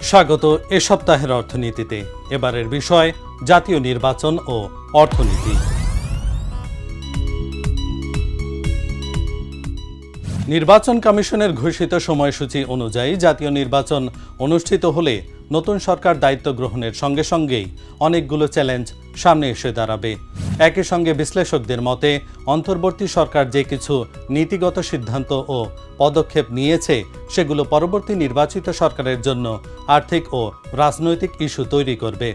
স্বাগত এ সপ্তাহের অর্থনীতিতে। এবারের বিষয় জাতীয় নির্বাচন ও অর্থনীতি। নির্বাচন কমিশনের ঘোষিত সময়সূচি অনুযায়ী জাতীয় নির্বাচন অনুষ্ঠিত হলে নতুন সরকার দায়িত্ব গ্রহণের সঙ্গে সঙ্গেই অনেকগুলো চ্যালেঞ্জ সামনে এসে দাঁড়াবে। একই সঙ্গে বিশ্লেষকদের মতে অন্তর্বর্তী সরকার যে কিছু নীতিগত সিদ্ধান্ত ও পদক্ষেপ নিয়েছে সেগুলো পরবর্তী নির্বাচিত সরকারের জন্য আর্থিক ও রাজনৈতিক ইস্যু তৈরি করবে।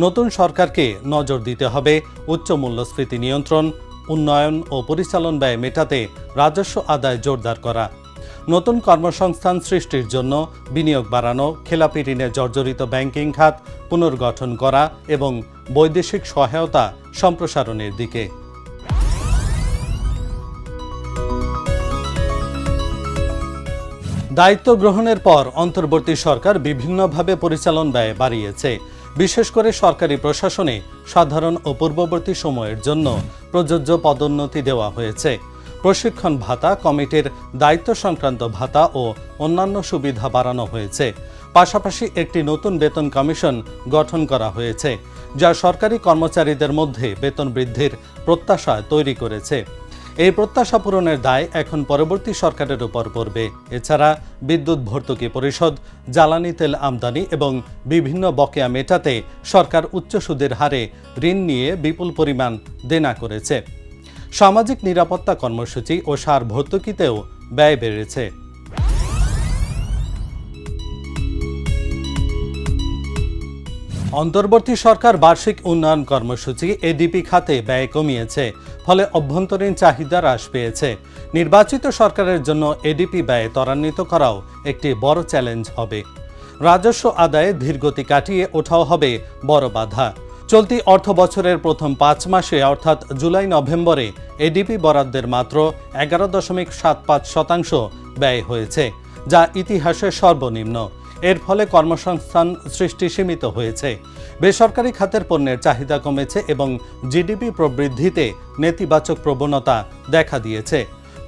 নতুন সরকারকে নজর দিতে হবে উচ্চ মূল্যস্ফীতি নিয়ন্ত্রণ, উন্নয়ন ও পরিচালন ব্যয় মেটাতে রাজস্ব আদায় জোরদার করা, নতুন কর্মসংস্থান সৃষ্টির জন্য বিনিয়োগ বাড়ানো, খেলাপি ঋণে জর্জরিত ব্যাংকিং খাত পুনর্গঠন করা এবং বৈদেশিক সহায়তা সম্প্রসারণের দিকে। দায়িত্ব গ্রহণের পর অন্তর্বর্তী সরকার বিভিন্নভাবে পরিচালন ব্যয় বাড়িয়েছে। বিশেষ করে সরকারি প্রশাসনে সাধারণ ও পূর্ববর্তী সময়ের জন্য প্রযোজ্য পদোন্নতি দেওয়া হয়েছে। প্রশিক্ষণ ভাতা, কমিটির দায়িত্ব সংক্রান্ত ভাতা ও অন্যান্য সুবিধা বাড়ানো হয়েছে। পাশাপাশি একটি নতুন বেতন কমিশন গঠন করা হয়েছে, যা সরকারি কর্মচারীদের মধ্যে বেতন বৃদ্ধির প্রত্যাশা তৈরি করেছে। এই প্রত্যাশা পূরণের দায় এখন পরবর্তী সরকারের উপর পড়বে। এছাড়া বিদ্যুৎ ভর্তুকি পরিশোধ, জ্বালানি তেল আমদানি এবং বিভিন্ন বকেয়া মেটাতে সরকার উচ্চ সুদের হারে ঋণ নিয়ে বিপুল পরিমাণ দেনা করেছে। সামাজিক নিরাপত্তা কর্মসূচি ও সার ভর্তুকিতেও ব্যয় বেড়েছে। অন্তর্বর্তী সরকার বার্ষিক উন্নয়ন কর্মসূচি এডিপি খাতে ব্যয় কমিয়েছে, ফলে অভ্যন্তরীণ চাহিদা হ্রাস পেয়েছে। নির্বাচিত সরকারের জন্য এডিপি ব্যয় ত্বরান্বিত করাও একটি বড় চ্যালেঞ্জ হবে। রাজস্ব আদায়ে ধীরগতি কাটিয়ে ওঠাও হবে বড় বাধা। চলতি অর্থ বছরের প্রথম 5 মাসে অর্থাৎ জুলাই-নভেম্বরে এডিপি বরাদ্দের মাত্র 11.75% ব্যয় হয়েছে, যা ইতিহাসের সর্বনিম্ন। এর ফলে কর্মসংস্থান সৃষ্টি সীমিত হয়েছে। বেসরকারি খাতের পণ্যের চাহিদা কমেছে এবং জিডিপি প্রবৃদ্ধিতে নেতিবাচক প্রবণতা দেখা দিয়েছে।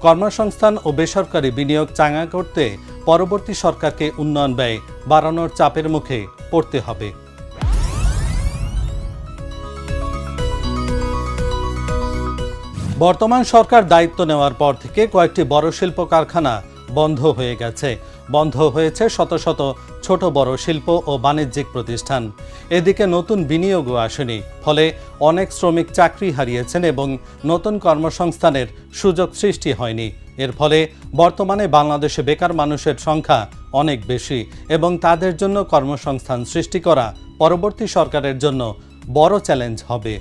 কর্মসংস্থান ও বেসরকারি বিনিয়োগ চাঙা করতে পরবর্তী সরকারকে উন্নয়ন ব্যয় বাড়ানোর চাপের মুখে পড়তে হবে। বর্তমান সরকার দায়িত্ব নেওয়ার পর থেকে কয়েকটি বড় শিল্প কারখানা বন্ধ হয়ে গেছে। বন্ধ হয়েছে শত শত ছোট বড় শিল্প ও বাণিজ্যিক প্রতিষ্ঠান। এদিকে নতুন বিনিয়োগও আসেনি, ফলে অনেক শ্রমিক চাকরি হারিয়েছেন এবং নতুন কর্মসংস্থানের সুযোগ সৃষ্টি হয়নি। এর ফলে বর্তমানে বাংলাদেশে বেকার মানুষের সংখ্যা অনেক বেশি এবং তাদের জন্য কর্মসংস্থান সৃষ্টি করা পরবর্তী সরকারের জন্য বড় চ্যালেঞ্জ হবে।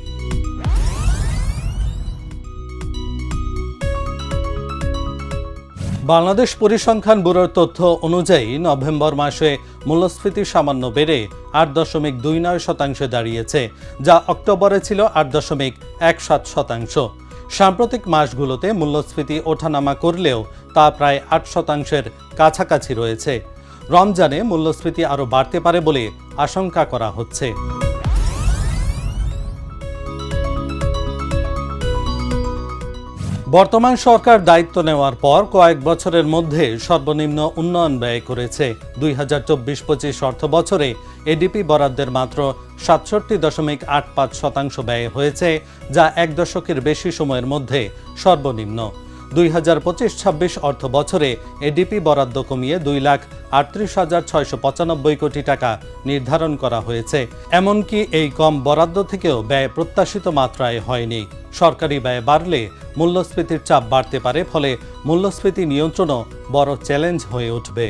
বাংলাদেশ পরিসংখ্যান ব্যুরোর তথ্য অনুযায়ী নভেম্বর মাসে মূল্যস্ফীতি সামান্য বেড়ে 8.29% দাঁড়িয়েছে, যা অক্টোবরে ছিল 8.17%। সাম্প্রতিক মাসগুলোতে মূল্যস্ফীতি ওঠানামা করলেও তা প্রায় 8%-এর কাছাকাছি রয়েছে। রমজানে মূল্যস্ফীতি আরও বাড়তে পারে বলে আশঙ্কা করা হচ্ছে। বর্তমান সরকার দায়িত্ব নেওয়ার পর কয়েক বছরের মধ্যে সর্বনিম্ন উন্নয়ন ব্যয় করেছে। 2024-25 অর্থ বছরে এডিপি বরাদ্দের মাত্র 67.85% ব্যয় হয়েছে, যা এক দশকের বেশি সময়ের মধ্যে সর্বনিম্ন। 2025-26 অর্থ বছরে এডিপি বরাদ্দ কমিয়ে 2,38,695 কোটি টাকা নির্ধারণ করা হয়েছে। এমনকি এই কম বরাদ্দ থেকেও ব্যয় প্রত্যাশিত মাত্রায় হয়নি। সরকারি ব্যয় বাড়লে মূল্যস্ফীতির চাপ বাড়তে পারে, ফলে মূল্যস্ফীতি নিয়ন্ত্রণও বড় চ্যালেঞ্জ হয়ে উঠবে।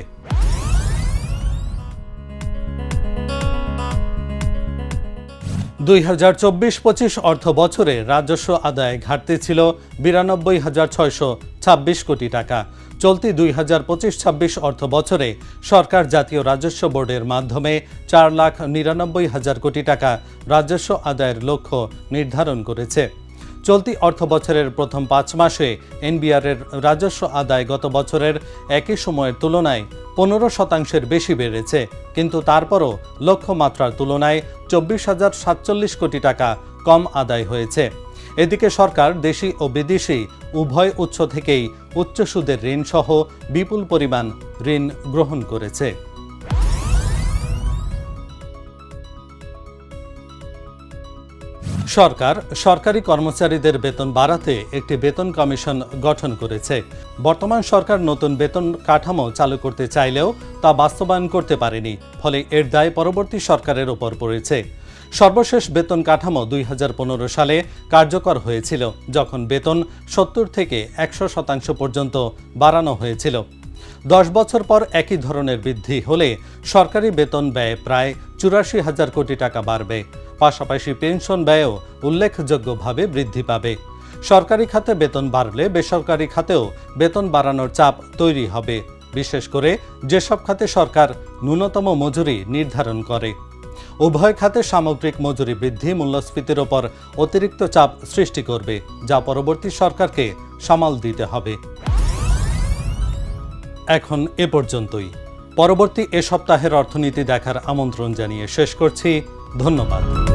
2024-25 অর্থ বছরে রাজস্ব আদায় ঘাটতি ছিল 92,626 কোটি টাকা। চলতি 2025-26 অর্থ বছরে সরকার জাতীয় রাজস্ব বোর্ডের মাধ্যমে 4,99,000 কোটি টাকা রাজস্ব আদায়ের লক্ষ্য নির্ধারণ করেছে। চলতি অর্থ বছরের প্রথম 5 মাসে এনবিআরের রাজস্ব আদায় গত বছরের একই সময়ের তুলনায় 15% বেশি বেড়েছে, কিন্তু তারপরও লক্ষ্যমাত্রার তুলনায় 24,047 কোটি টাকা কম আদায় হয়েছে। এদিকে সরকার দেশি ও বিদেশি উভয় উৎস থেকেই উচ্চ সুদের ঋণ সহ বিপুল পরিমাণ ঋণ গ্রহণ করেছে। সরকার সরকারি কর্মচারীদের বেতন বাড়াতে একটি বেতন কমিশন গঠন করেছে। বর্তমান সরকার নতুন বেতন কাঠামো চালু করতে চাইলেও তা বাস্তবায়ন করতে পারেনি, ফলে এর দায় পরবর্তী সরকারের ওপর পড়েছে। সর্বশেষ বেতন কাঠামো 2015 সালে কার্যকর হয়েছিল, যখন বেতন 70 থেকে 100% পর্যন্ত বাড়ানো হয়েছিল। 10 বছর পর একই ধরনের বৃদ্ধি হলে সরকারি বেতন ব্যয় প্রায় 84,000 কোটি টাকা বাড়বে। পাশাপাশি পেনশন ব্যয়ও উল্লেখযোগ্যভাবে বৃদ্ধি পাবে। সরকারি খাতে বেতন বাড়লে বেসরকারি খাতেও বেতন বাড়ানোর চাপ তৈরি হবে, বিশেষ করে যেসব খাতে সরকার ন্যূনতম মজুরি নির্ধারণ করে। উভয় খাতে সামগ্রিক মজুরি বৃদ্ধি মূল্যস্ফীতির ওপর অতিরিক্ত চাপ সৃষ্টি করবে, যা পরবর্তী সরকারকে সামাল দিতে হবে। এখন এ পর্যন্তই। পরবর্তী এ সপ্তাহের অর্থনীতি দেখার আমন্ত্রণ জানিয়ে শেষ করছি। ধন্যবাদ।